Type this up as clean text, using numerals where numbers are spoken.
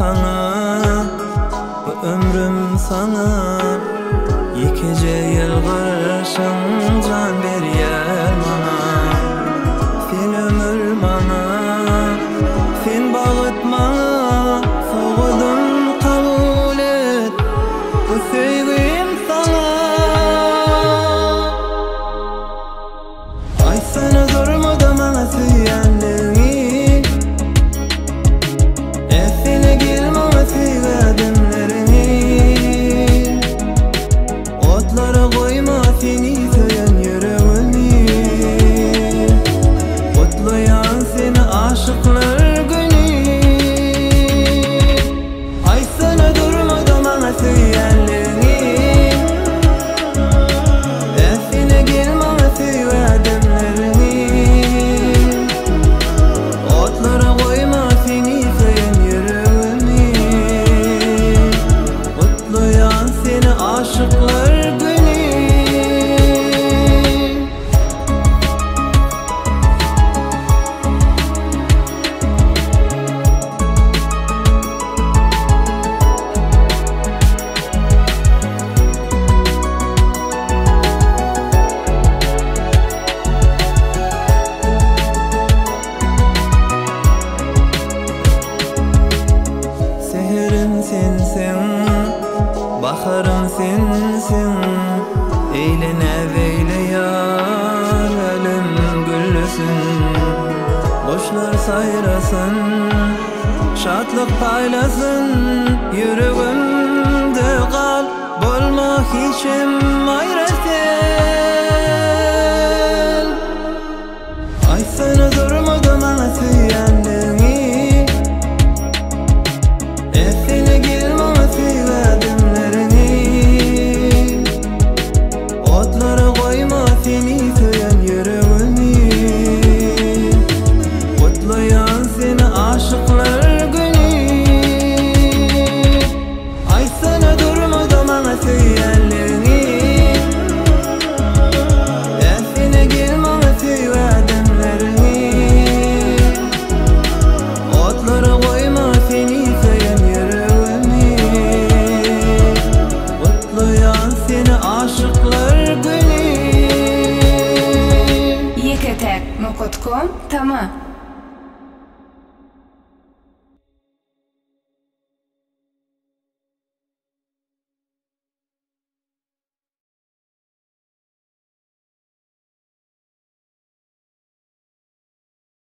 sana, bu ömrüm sana. Yekece yıl qarşın can berýär mana. Sen ömür mana, sen bagyt mana. Sogudum kabul et, bu söýgüm sana. Aýsana durmadı mana süýenligiň. Esine gelmeme süýgädimlerini. Otlara koyma seni söyen yüreğimi. Kutlayan seni aşıklar günü. Ay sana durmadı bana söyyenliğin. Esine gelmeme süýgädimlerini. Otlara koyma seni söyen yüreğimi. Kutlayan seni aşıklar sensin, baharım sensin. Eylene veyleyar elim güllüsün. Kuşlar sayrasın, şatlık paylasın. Yüreğimde kal, bolma hiçim ayrı sen. Ay sana durmadı bana süýenligiň. Esine gelmeme süýgädimlerini. Otlara koyma seni söyen yüreğimi. Kutlayan seni aşıklar günü. Ay sana durmadı bana süýenligiň. Esine gelmeme süýgädimlerini. Otlara koyma seni söyen yüreğimi. Kutlayan seni aşıklar günü. Yeketek.com tamam.